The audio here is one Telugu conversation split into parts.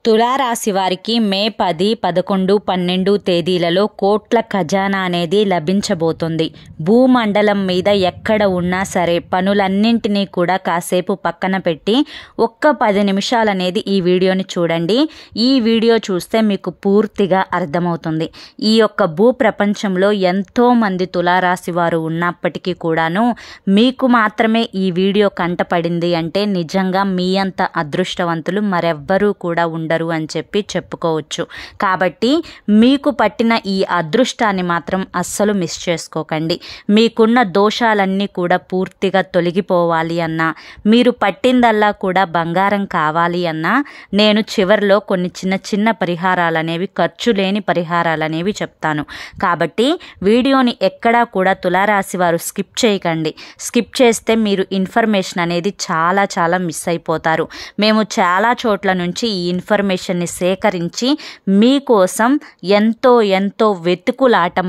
తులారాశి వారికి మే 10, 11, 12 తేదీలలో కోట్ల ఖజానా అనేది లభించబోతుంది. భూమండలం మీద ఎక్కడ ఉన్నా సరే పనులన్నింటినీ కూడా కాసేపు పక్కన పెట్టి ఒక్క 10 నిమిషాలు అనేది ఈ వీడియోని చూడండి. ఈ వీడియో చూస్తే మీకు పూర్తిగా అర్థమవుతుంది. ఈ యొక్క భూ ప్రపంచంలో ఎంతోమంది తులారాశి వారు ఉన్నప్పటికీ కూడాను మీకు మాత్రమే ఈ వీడియో కంటపడింది అంటే నిజంగా మీ అంత అదృష్టవంతులు మరెవ్వరూ కూడా ఉండరు అని చెప్పి చెప్పుకోవచ్చు. కాబట్టి మీకు పట్టిన ఈ అదృష్టాన్ని మాత్రం అస్సలు మిస్ చేసుకోకండి. మీకున్న దోషాలన్నీ కూడా పూర్తిగా తొలగిపోవాలి అన్నా, మీరు పట్టిందల్లా కూడా బంగారం కావాలి అన్నా నేను చివరిలో కొన్ని చిన్న చిన్న పరిహారాలు అనేవి, ఖర్చు లేని పరిహారాలు అనేవి చెప్తాను. కాబట్టి వీడియోని ఎక్కడా కూడా తులారాశి వారు స్కిప్ చేయకండి. స్కిప్ చేస్తే మీరు ఇన్ఫర్మేషన్ అనేది చాలా మిస్ అయిపోతారు. మేము చాలా చోట్ల నుంచి ఈ ఇన్ఫర్మేషన్ని సేకరించి మీకోసం ఎంతో వెతుకులాడి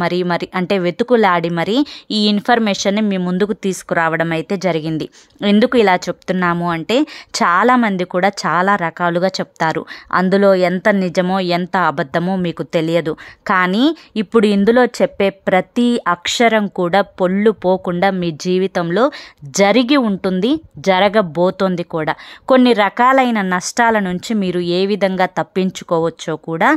మరి ఈ ఇన్ఫర్మేషన్ని మీ ముందుకు తీసుకురావడం అయితే జరిగింది. ఎందుకు ఇలా చెప్తున్నాము అంటే చాలామంది కూడా చాలా రకాలుగా చెప్తారు. అందులో ఎంత నిజమో ఎంత అబద్ధమో మీకు తెలియదు. కానీ ఇప్పుడు ఇందులో చెప్పే ప్రతి అక్షరం కూడా పొల్లు పోకుండా మీ జీవితంలో జరిగి ఉంటుంది, జరగబోతోంది కూడా. కొన్ని రకాలైన నష్టాల నుంచి మీరు ఏ విధంగా తప్పించుకోవచ్చో కూడా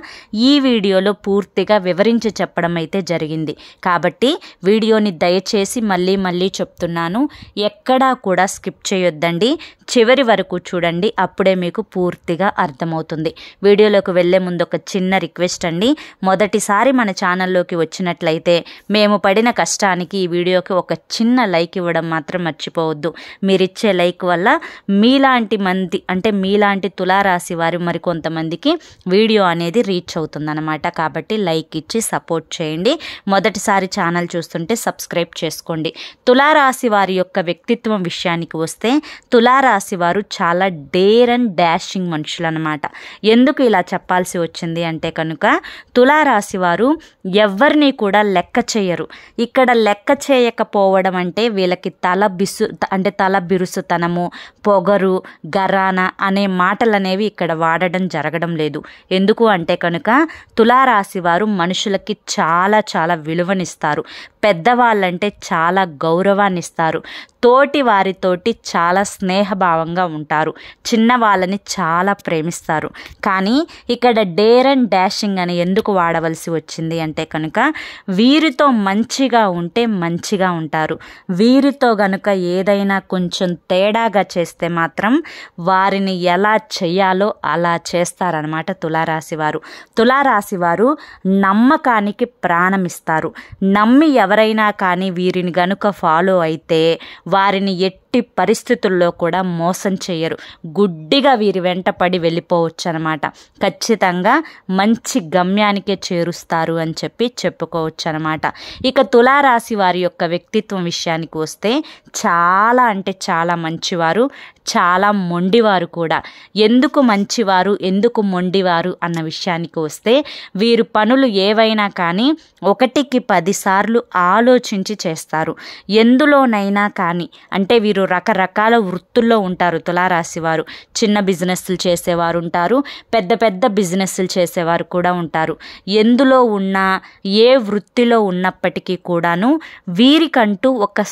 ఈ వీడియోలో పూర్తిగా వివరించి చెప్పడం అయితే జరిగింది. కాబట్టి వీడియోని దయచేసి మళ్ళీ చెప్తున్నాను, ఎక్కడా కూడా స్కిప్ చేయొద్దండి. చివరి వరకు చూడండి, అప్పుడే మీకు పూర్తిగా అర్థమవుతుంది. వీడియోలోకి వెళ్ళే ముందు ఒక చిన్న రిక్వెస్ట్ అండి. మొదటిసారి మన ఛానల్లోకి వచ్చినట్లయితే మేము పడిన కష్టానికి ఈ వీడియోకి ఒక చిన్న లైక్ ఇవ్వడం మాత్రం మర్చిపోవద్దు. మీరిచ్చే లైక్ వల్ల మీలాంటి తులారాశి వారి మరికొంతమందికి వీడియో అనేది రీచ్ అవుతుందన్నమాట. కాబట్టి లైక్ ఇచ్చి సపోర్ట్ చేయండి. మొదటిసారి ఛానల్ చూస్తుంటే సబ్స్క్రైబ్ చేసుకోండి. తులారాశి వారి యొక్క వ్యక్తిత్వం విషయానికి వస్తే తులారాశి వారు చాలా డేర్ అండ్ డాషింగ్ మనుషులు అన్నమాట. ఎందుకు ఇలా చెప్పాల్సి వచ్చింది అంటే కనుక తులారాశి వారు ఎవరిని కూడా లెక్క చేయరు. ఇక్కడ లెక్క చేయకపోవడం అంటే వీళ్ళకి తల బిరుసుతనము, పొగరు, గరానా అనే మాటలు అనేవి ఇక్కడ వాడడం జరగడం లేదు. ఎందుకు అంటే కనుక తులారాశి వారు మనుషులకి చాలా విలువనిస్తారు. పెద్దవాళ్ళంటే చాలా గౌరవాన్ని ఇస్తారు. తోటి వారితోటి చాలా స్నేహభావంగా ఉంటారు. చిన్న వాళ్ళని చాలా ప్రేమిస్తారు. కానీ ఇక్కడ డేర్ అండ్ డాషింగ్ అని ఎందుకు వాడవలసి వచ్చింది అంటే కనుక వీరితో మంచిగా ఉంటే మంచిగా ఉంటారు. వీరితో గనుక ఏదైనా కొంచెం తేడాగా చేస్తే మాత్రం వారిని ఎలా చేయాలో అలా చేస్తారనమాట తులారాశి వారు. తులారాశి వారు నమ్మకానికి ప్రాణమిస్తారు. నమ్మి ఎవరైనా కానీ వీరిని గనుక ఫాలో అయితే వారిని ఎట్టి పరిస్థితుల్లో కూడా మోసం చేయరు. గుడ్డిగా వీరి వెంట పడి వెళ్ళిపోవచ్చు అనమాట. ఖచ్చితంగా మంచి గమ్యానికే చేరుస్తారు అని చెప్పి చెప్పుకోవచ్చు అనమాట. ఇక తులారాశి వారి యొక్క వ్యక్తిత్వం విషయానికి వస్తే చాలా మంచివారు, చాలా మొండివారు కూడా. ఎందుకు మంచివారు, ఎందుకు మొండివారు అన్న విషయానికి వస్తే వీరు పనులు ఏవైనా కానీ 1కి 10 సార్లు ఆలోచించి చేస్తారు. ఎందులోనైనా కానీ అంటే వీరు రకరకాల వృత్తుల్లో ఉంటారు. తులారాశి వారు చిన్న బిజినెస్లు చేసేవారు ఉంటారు, పెద్ద బిజినెస్లు చేసేవారు కూడా ఉంటారు. ఎందులో ఉన్నా, ఏ వృత్తిలో ఉన్నప్పటికీ కూడాను వీరికంటూ ఒక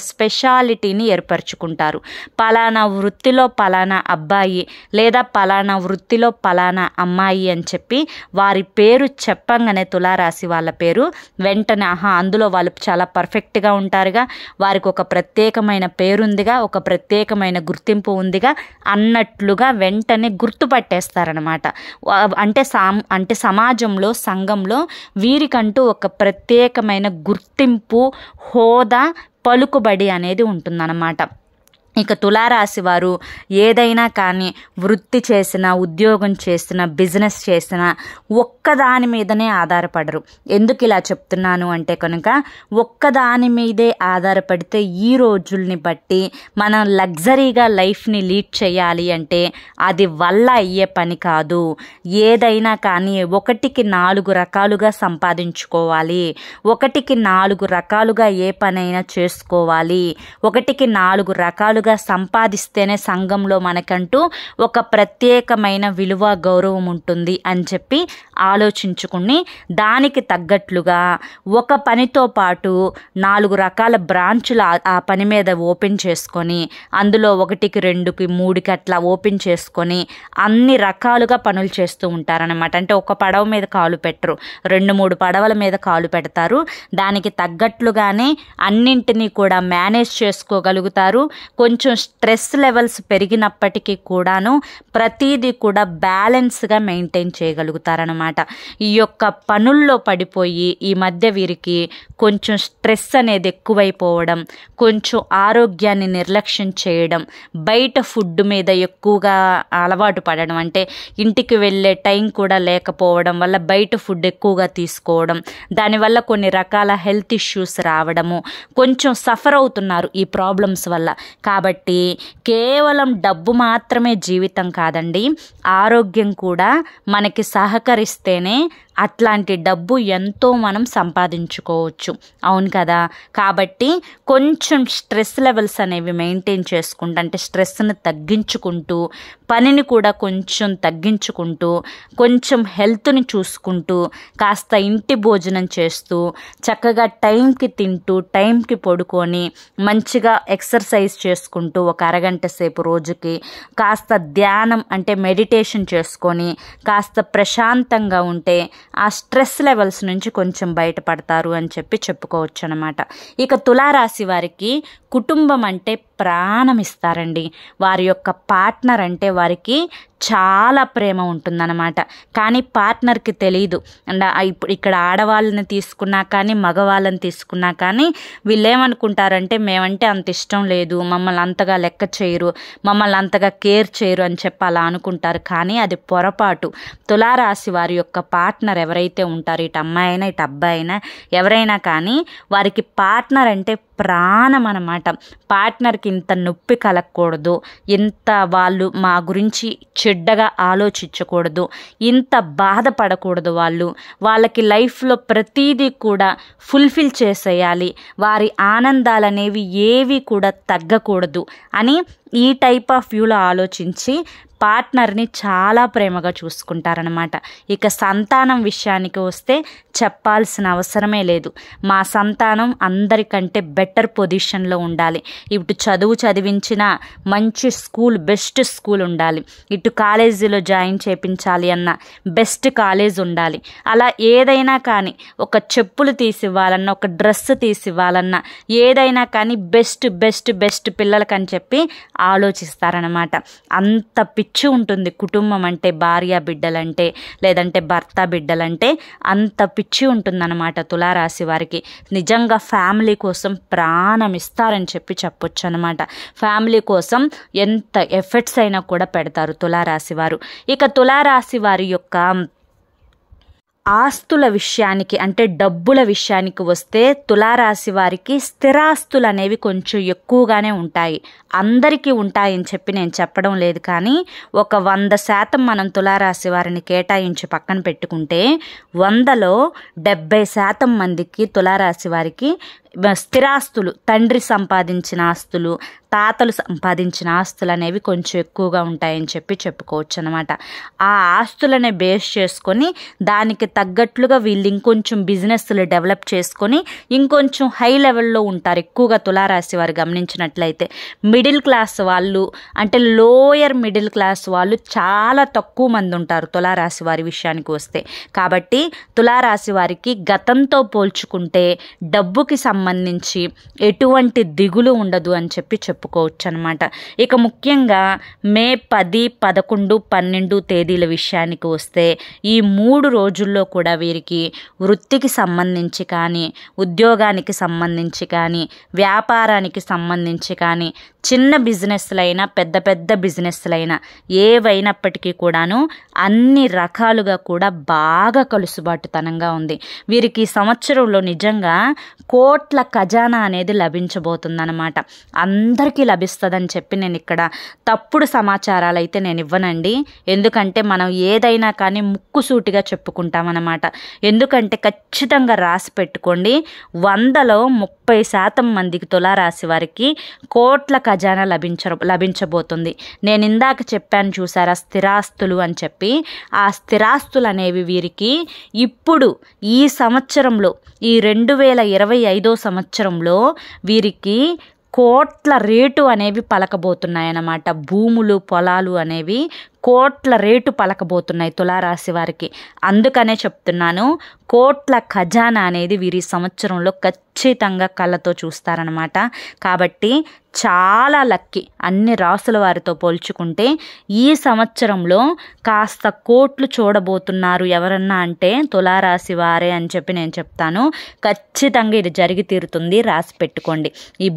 స్పెషాలిటీని ఏర్పరచుకుంటారు. పలానా వృత్తిలో పలానా అబ్బాయి లేదా పలానా వృత్తిలో పలానా అమ్మాయి అని చెప్పి వారి పేరు చెప్పంగానే తులారాశి వాళ్ళ పేరు వెంటనే అందులో వాళ్ళు చాలా పర్ఫెక్ట్గా ఉంటారుగా, వారికి ఒక ప్రత్యేకమైన పేరుందిగా, ఒక ప్రత్యేకమైన గుర్తింపు ఉందిగా అన్నట్లుగా వెంటనే గుర్తుపట్టేస్తారనమాట. అంటే సమాజంలో, సంఘంలో వీరికంటూ ఒక ప్రత్యేకమైన గుర్తింపు, హోదా, పలుకుబడి అనేది ఉంటుందన్నమాట. ఇక తులారాశి వారు ఏదైనా కానీ వృత్తి చేసినా, ఉద్యోగం చేసినా, బిజినెస్ చేసినా ఒక్కదాని మీదనే ఆధారపడరు. ఎందుకు ఇలా చెప్తున్నాను అంటే కనుక ఒక్కదాని మీదే ఆధారపడితే ఈ రోజుల్ని బట్టి మనం లగ్జరీగా లైఫ్ని లీడ్ చేయాలి అంటే అది వల్ల అయ్యే పని కాదు. ఏదైనా కానీ 1కి 4 రకాలుగా సంపాదించుకోవాలి, 1కి 4 రకాలుగా ఏ పనైనా చేసుకోవాలి, 1కి 4 రకాలుగా డబ్బుగా సంపాదిస్తేనే సంఘంలో మనకంటూ ఒక ప్రత్యేకమైన విలువ గౌరవం ఉంటుంది అని చెప్పి ఆలోచించుకుని దానికి తగ్గట్లుగా ఒక పనితో పాటు 4 రకాల బ్రాంచులు ఆ పని మీద ఓపెన్ చేసుకొని అందులో 1కి 2కి 3కి అట్లా ఓపెన్ చేసుకొని అన్ని రకాలుగా పనులు చేస్తూ ఉంటారనమాట. అంటే ఒక పడవ మీద కాలు పెట్టరు, 2-3 పడవల మీద కాలు పెడతారు. దానికి తగ్గట్లుగానే అన్నింటినీ కూడా మేనేజ్ చేసుకోగలుగుతారు. కొంచెం స్ట్రెస్ లెవెల్స్ పెరిగినప్పటికీ కూడాను ప్రతిదీ కూడా బ్యాలెన్స్గా మెయింటైన్ చేయగలుగుతారనమాట. ఈ యొక్క పనుల్లో పడిపోయి ఈ మధ్య వీరికి కొంచెం స్ట్రెస్ అనేది ఎక్కువైపోవడం, కొంచెం ఆరోగ్యాన్ని నిర్లక్ష్యం చేయడం, బయట ఫుడ్ మీద ఎక్కువగా అలవాటు పడడం, అంటే ఇంటికి వెళ్ళే టైం కూడా లేకపోవడం వల్ల బయట ఫుడ్ ఎక్కువగా తీసుకోవడం, దానివల్ల కొన్ని రకాల హెల్త్ ఇష్యూస్ రావడము, కొంచెం సఫర్ అవుతున్నారు ఈ ప్రాబ్లమ్స్ వల్ల. కాబట్టి కేవలం డబ్బు మాత్రమే జీవితం కాదండి, ఆరోగ్యం కూడా మనకి సహకరిస్తేనే అట్లాంటి డబ్బు ఎంతో మనం సంపాదించుకోవచ్చు. అవును కదా. కాబట్టి కొంచెం స్ట్రెస్ లెవెల్స్ అనేవి మెయింటైన్ చేసుకుంటూ, అంటే స్ట్రెస్ని తగ్గించుకుంటూ, పనిని కూడా కొంచెం తగ్గించుకుంటూ, కొంచెం హెల్త్ని చూసుకుంటూ, కాస్త ఇంటి భోజనం చేస్తూ, చక్కగా టైంకి తింటూ, టైంకి పడుకొని, మంచిగా ఎక్సర్సైజ్ చేసుకుంటూ ఒక అరగంట సేపు రోజుకి, కాస్త ధ్యానం అంటే మెడిటేషన్ చేసుకొని కాస్త ప్రశాంతంగా ఉంటే ఆ స్ట్రెస్ లెవెల్స్ నుంచి కొంచెం బయటపడతారు అని చెప్పి చెప్పుకోవచ్చు అనమాట. ఇక తులారాశి వారికి కుటుంబం అంటే ప్రాణం ఇస్తారండి. వారి యొక్క పార్ట్నర్ అంటే వారికి చాలా ప్రేమ ఉంటుందన్నమాట. కానీ పార్ట్నర్కి తెలియదు. అండ్ ఇప్పుడు ఇక్కడ ఆడవాళ్ళని తీసుకున్నా కానీ మగవాళ్ళని తీసుకున్నా కానీ వీళ్ళు ఏమనుకుంటారంటే మేమంటే అంత ఇష్టం లేదు, మమ్మల్ని అంతగా లెక్క చేయరు, మమ్మల్ని అంతగా కేర్ చేయరు అని చెప్పి అలా అనుకుంటారు. కానీ అది పొరపాటు. తులారాశి వారి యొక్క పార్ట్నర్ ఎవరైతే ఉంటారో, ఇటు అమ్మాయి అయినా ఇటు అబ్బాయి అయినా ఎవరైనా కానీ వారికి పార్ట్నర్ అంటే ప్రాణం అన్నమాట. పార్ట్నర్కి ఇంత నొప్పి కలగకూడదు, ఇంత వాళ్ళు మా గురించి చెడ్డగా ఆలోచించకూడదు, ఇంత బాధపడకూడదు, వాళ్ళకి లైఫ్లో ప్రతీదీ కూడా ఫుల్ఫిల్ చేసేయాలి, వారి ఆనందాలనేవి ఏవి కూడా తగ్గకూడదు అని ఈ టైప్ ఆఫ్ వ్యూలో ఆలోచించి పార్ట్నర్ని చాలా ప్రేమగా చూసుకుంటారనమాట. ఇక సంతానం విషయానికి వస్తే చెప్పాల్సిన అవసరమే లేదు. మా సంతానం అందరికంటే బెటర్ పొజిషన్లో ఉండాలి. ఇటు చదువు చదివించిన మంచి స్కూల్, బెస్ట్ స్కూల్ ఉండాలి, ఇటు కాలేజీలో జాయిన్ చేయించాలి అన్న బెస్ట్ కాలేజ్ ఉండాలి. అలా ఏదైనా కానీ, ఒక చెప్పులు తీసివ్వాలన్నా, ఒక డ్రెస్ తీసివ్వాలన్నా, ఏదైనా కానీ బెస్ట్ బెస్ట్ బెస్ట్ పిల్లలకని చెప్పి ఆలోచిస్తారనమాట. అంత పిచ్చి ఉంటుంది కుటుంబం అంటే, భార్య బిడ్డలంటే, లేదంటే భర్త బిడ్డలంటే అంత పిచ్చి ఉంటుందన్నమాట తులారాశి వారికి. నిజంగా ఫ్యామిలీ కోసం ప్రాణం ఇస్తారని చెప్పొచ్చు అనమాట. ఫ్యామిలీ కోసం ఎంత ఎఫర్ట్స్ అయినా కూడా పెడతారు తులారాశి వారు. ఇక తులారాశి వారి యొక్క ఆస్తుల విషయానికి, అంటే డబ్బుల విషయానికి వస్తే తులారాశి వారికి స్థిరాస్తులు అనేవి కొంచెం ఎక్కువగానే ఉంటాయి. అందరికీ ఉంటాయని చెప్పి నేను చెప్పడం లేదు, కానీ ఒక 100% మనం తులారాశి వారిని కేటాయించి పక్కన పెట్టుకుంటే 100లో 70% మందికి తులారాశి వారికి స్థిరాస్తులు, తండ్రి సంపాదించిన ఆస్తులు, తాతలు సంపాదించిన ఆస్తులు అనేవి కొంచెం ఎక్కువగా ఉంటాయని చెప్పుకోవచ్చు అనమాట. ఆ ఆస్తులనే బేస్ చేసుకొని దానికి తగ్గట్లుగా వీళ్ళు ఇంకొంచెం బిజినెస్లు డెవలప్ చేసుకొని ఇంకొంచెం హై లెవెల్లో ఉంటారు ఎక్కువగా తులారాశి వారు గమనించినట్లయితే. మిడిల్ క్లాస్ వాళ్ళు, అంటే లోయర్ మిడిల్ క్లాస్ వాళ్ళు చాలా తక్కువ మంది ఉంటారు తులారాశి వారి విషయానికి వస్తే. కాబట్టి తులారాశి వారికి గతంతో పోల్చుకుంటే డబ్బుకి సంబంధించి ఎటువంటి దిగులు ఉండదు అని చెప్పుకోవచ్చు అనమాట. ఇక ముఖ్యంగా మే 10, 11, 12 తేదీల విషయానికి వస్తే ఈ 3 రోజుల్లో కూడా వీరికి వృత్తికి సంబంధించి కానీ, ఉద్యోగానికి సంబంధించి కానీ, వ్యాపారానికి సంబంధించి కానీ, చిన్న బిజినెస్లైనా పెద్ద పెద్ద బిజినెస్లైనా ఏవైనప్పటికీ కూడాను అన్ని రకాలుగా కూడా బాగా కలుసుబాటుతనంగా ఉంది. వీరికి ఈ సంవత్సరంలో నిజంగా కోట్ల కోట్ల ఖజానా అనేది లభించబోతుందన్నమాట. అందరికీ లభిస్తుందని చెప్పి నేను ఇక్కడ తప్పుడు సమాచారాలు అయితే నేను ఇవ్వనండి. ఎందుకంటే మనం ఏదైనా కానీ ముక్కుసూటిగా చెప్పుకుంటామన్నమాట. ఎందుకంటే ఖచ్చితంగా రాసి పెట్టుకోండి, 100లో 30% మందికి తులారాశి వారికి కోట్ల ఖజానా లభించబోతుంది. నేను ఇందాక చెప్పాను చూసారా స్థిరాస్తులు అని చెప్పి, ఆ స్థిరాస్తులు అనేవి వీరికి ఇప్పుడు ఈ సంవత్సరంలో, ఈ 2025 సంవత్సరంలో వీరికి కోట్ల రేటు అనేవి పలకబోతున్నాయన్నమాట. భూములు పొలాలు అనేవి కోట్ల రేటు పలకబోతున్నాయి తులారాశి వారికి. అందుకనే చెప్తున్నాను, కోట్ల ఖజానా అనేది వీరి సంవత్సరంలో ఖచ్చితంగా కళ్ళతో చూస్తారనమాట. కాబట్టి చాలా లక్కీ అన్ని రాసుల వారితో పోల్చుకుంటే ఈ సంవత్సరంలో కాస్త కోట్లు చూడబోతున్నారు ఎవరన్నా అంటే తులారాశి వారే అని చెప్పి నేను చెప్తాను. ఖచ్చితంగా ఇది జరిగి తీరుతుంది, రాసి పెట్టుకోండి. ఈ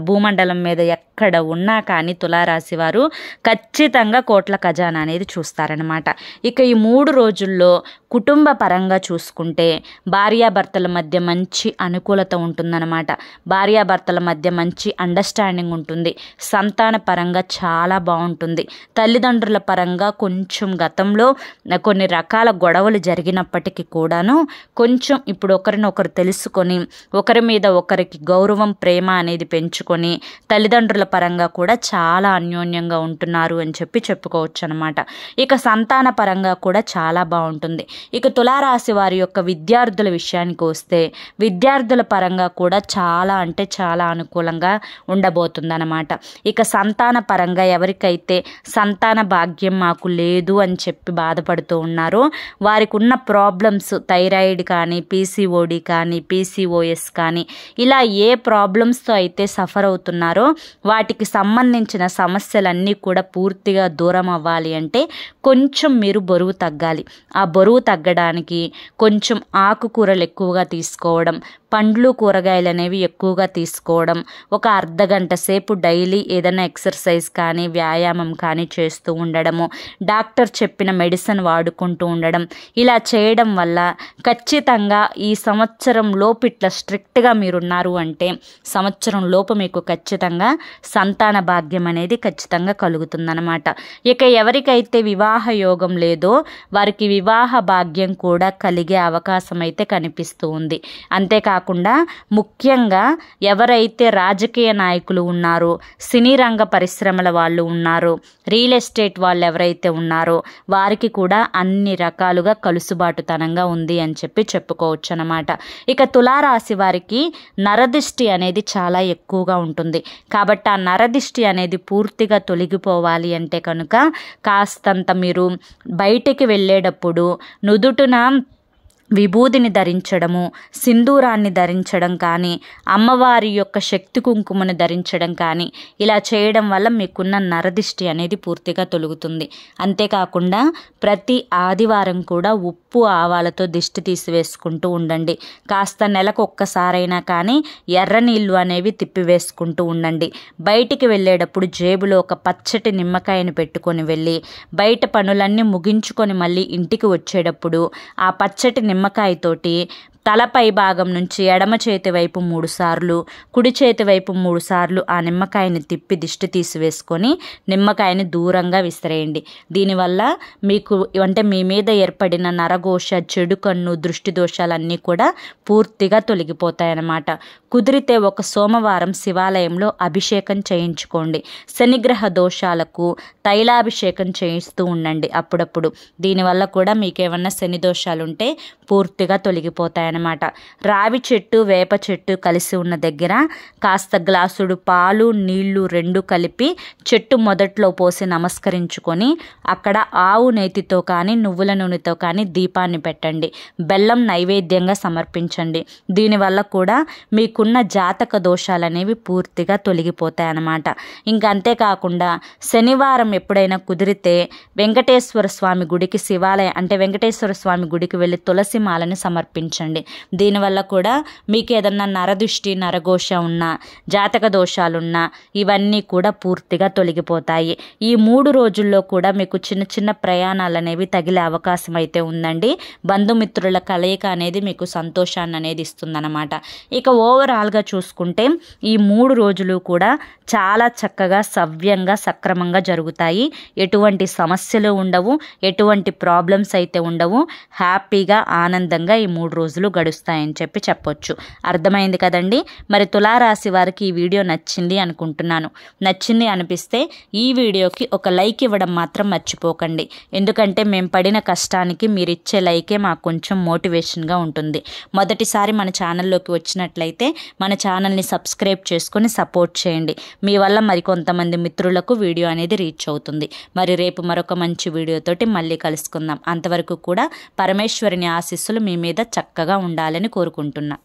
భూమండలం మీద ఎక్కడ ఉన్నా కానీ తులారాశి వారు ఖచ్చితంగా కోట్ల ఖజానా అనేది చూస్తారనమాట. ఇక ఈ 3 రోజుల్లో కుటుంబ పరంగా చూసుకుంటే భార్యాభర్తల మధ్య మంచి అనుకూలత ఉంటుందన్నమాట. భార్యాభర్తల మధ్య మంచి అండర్స్టాండింగ్ ఉంటుంది. సంతాన పరంగా చాలా బాగుంటుంది. తల్లిదండ్రుల పరంగా కొంచెం గతంలో కొన్ని రకాల గొడవలు జరిగినప్పటికీ కూడాను కొంచెం ఇప్పుడు ఒకరినొకరు తెలుసుకొని ఒకరి మీద ఒకరికి గౌరవం ప్రేమ అనేది పెంచుకొని తల్లిదండ్రుల పరంగా కూడా చాలా అన్యోన్యంగా ఉంటున్నారు అని చెప్పి చెప్పుకోవచ్చు అనమాట. ఇక సంతాన పరంగా కూడా చాలా బాగుంటుంది. ఇక తులారాశి వారి యొక్క విద్యార్థుల విషయానికి వస్తే విద్యార్థుల పరంగా కూడా చాలా అంటే చాలా అనుకూలంగా ఉండబోతుందన్నమాట. ఇక సంతాన పరంగా ఎవరికైతే సంతాన భాగ్యం మాకు లేదు అని చెప్పి బాధపడుతూ ఉన్నారో వారికి ఉన్న ప్రాబ్లమ్స్ థైరాయిడ్ కానీ పీసీఓడి కానీ పీసీఓఎస్ కానీ ఇలా ఏ ప్రాబ్లమ్స్తో అయితే సఫర్ అవుతున్నారో వాటికి సంబంధించిన సమస్యలన్నీ కూడా పూర్తిగా దూరం అవ్వాలి అంటే కొంచెం మీరు బరువు తగ్గాలి. ఆ బరువు తగ్గడానికి కొంచెం ఆకుకూరలు ఎక్కువగా తీసుకోవడం, పండ్లు కూరగాయలు అనేవి ఎక్కువగా తీసుకోవడం, ఒక అర్ధగంట సేపు డైలీ ఏదైనా ఎక్సర్సైజ్ కానీ వ్యాయామం కానీ చేస్తూ ఉండడము, డాక్టర్ చెప్పిన మెడిసిన్ వాడుకుంటూ ఉండడం, ఇలా చేయడం వల్ల ఖచ్చితంగా ఈ సంవత్సరం లోపు ఇట్లా స్ట్రిక్ట్గా మీరున్నారు అంటే సంవత్సరం లోపు మీకు ఖచ్చితంగా సంతాన భాగ్యం అనేది ఖచ్చితంగా కలుగుతుందన్నమాట. ఇక ఎవరికైతే వివాహ యోగం లేదో వారికి వివాహ భాగ్యం కూడా కలిగే అవకాశం అయితే కనిపిస్తూ ఉంది. అంతేకాకుండా ముఖ్యంగా ఎవరైతే రాజకీయ నాయకులు ఉన్నారో, సినీ రంగ పరిశ్రమల వాళ్ళు ఉన్నారో, రియల్ ఎస్టేట్ వాళ్ళు ఎవరైతే ఉన్నారో వారికి కూడా అన్ని రకాలుగా కలుసుబాటుతనంగా ఉంది అని చెప్పి చెప్పుకోవచ్చు అన్నమాట. ఇక తులారాశి వారికి నరదిష్టి అనేది చాలా ఎక్కువగా ఉంటుంది. కాబట్టి ఆ నరదిష్టి అనేది పూర్తిగా తొలగిపోవాలి అంటే కనుక కాస్తంత మీరు బయటికి వెళ్ళేటప్పుడు నుదుటున విభూదిని ధరించడము, సింధూరాన్ని ధరించడం కానీ, అమ్మవారి యొక్క శక్తి కుంకుమను ధరించడం కానీ ఇలా చేయడం వల్ల మీకున్న నరదిష్టి అనేది పూర్తిగా తొలగుతుంది. అంతేకాకుండా ప్రతి ఆదివారం కూడా ఉప్పు ఆవాలతో దిష్టి తీసివేసుకుంటూ ఉండండి. కాస్త నెలకు ఒక్కసారైనా కానీ ఎర్ర నీళ్ళు అనేవి తిప్పివేసుకుంటూ ఉండండి. బయటికి వెళ్ళేటప్పుడు జేబులో ఒక పచ్చటి నిమ్మకాయను పెట్టుకొని వెళ్ళి బయట పనులన్నీ ముగించుకొని మళ్ళీ ఇంటికి వచ్చేటప్పుడు ఆ పచ్చటి నిమ్మకాయతోటి తలపై భాగం నుంచి ఎడమ చేతి వైపు 3 సార్లు, కుడి చేతి వైపు 3 సార్లు ఆ నిమ్మకాయని తిప్పి దిష్టి తీసివేసుకొని నిమ్మకాయని దూరంగా విసిరేయండి. దీనివల్ల మీకు అంటే మీ మీద ఏర్పడిన నరఘోష, చెడు కన్ను, దృష్టి దోషాలన్నీ కూడా పూర్తిగా తొలగిపోతాయన్నమాట. కుదిరితే ఒక సోమవారం శివాలయంలో అభిషేకం చేయించుకోండి. శనిగ్రహ దోషాలకు తైలాభిషేకం చేయిస్తూ ఉండండి అప్పుడప్పుడు. దీనివల్ల కూడా మీకు ఏమన్నా శని దోషాలుంటే పూర్తిగా తొలగిపోతాయన్నమాట. రావి చెట్టు, వేప చెట్టు కలిసి ఉన్న దగ్గర కాస్త గ్లాసుడు పాలు, నీళ్లు 2 కలిపి చెట్టు మొదట్లో పోసి నమస్కరించుకొని అక్కడ ఆవు నేతితో కానీ నువ్వుల నూనెతో కానీ దీపాన్ని పెట్టండి. బెల్లం నైవేద్యంగా సమర్పించండి. దీనివల్ల కూడా మీకున్న జాతక దోషాలు అనేవి పూర్తిగా తొలగిపోతాయన్నమాట. ఇంకా అంతేకాకుండా శనివారం ఎప్పుడైనా కుదిరితే వెంకటేశ్వర స్వామి గుడికి వెంకటేశ్వర స్వామి గుడికి వెళ్ళి తులసి మాలని సమర్పించండి. దీనివల్ల కూడా మీకు ఏదన్నా నరదృష్టి నరఘోష ఉన్నా జాతక దోషాలున్నా ఇవన్నీ కూడా పూర్తిగా తొలగిపోతాయి. ఈ 3 రోజుల్లో కూడా మీకు చిన్న చిన్న ప్రయాణాలు అనేవి తగిలే అవకాశం అయితే ఉందండి. బంధుమిత్రుల కలయిక అనేది మీకు సంతోషాన్ని అనేది ఇస్తుందన్నమాట. ఇక ఓవరాల్గా చూసుకుంటే ఈ 3 రోజులు కూడా చాలా చక్కగా సవ్యంగా సక్రమంగా జరుగుతాయి. ఎటువంటి సమస్యలు ఉండవు, ఎటువంటి ప్రాబ్లమ్స్ అయితే ఉండవు. హ్యాపీగా ఆనందంగా ఈ 3 రోజులు గడుస్తాయని చెప్పొచ్చు. అర్థమైంది కదండి. మరి తులారాశి వారికి ఈ వీడియో నచ్చింది అనుకుంటున్నాను. నచ్చింది అనిపిస్తే ఈ వీడియోకి ఒక లైక్ ఇవ్వడం మాత్రం మర్చిపోకండి. ఎందుకంటే మేము పడిన కష్టానికి మీరు ఇచ్చే లైకే మాకు కొంచెం మోటివేషన్గా ఉంటుంది. మొదటిసారి మన ఛానల్లోకి వచ్చినట్లయితే మన ఛానల్ని సబ్స్క్రైబ్ చేసుకొని సపోర్ట్ చేయండి. మీ వల్ల మరికొంతమంది మిత్రులకు వీడియో అనేది రీచ్ అవుతుంది. మరి రేపు మరొక మంచి వీడియోతోటి మళ్ళీ కలుసుకుందాం. అంతవరకు కూడా పరమేశ్వరుని ఆశీస్సులు మీ మీద చక్కగా ఉండాలని కోరుకుంటున్నా.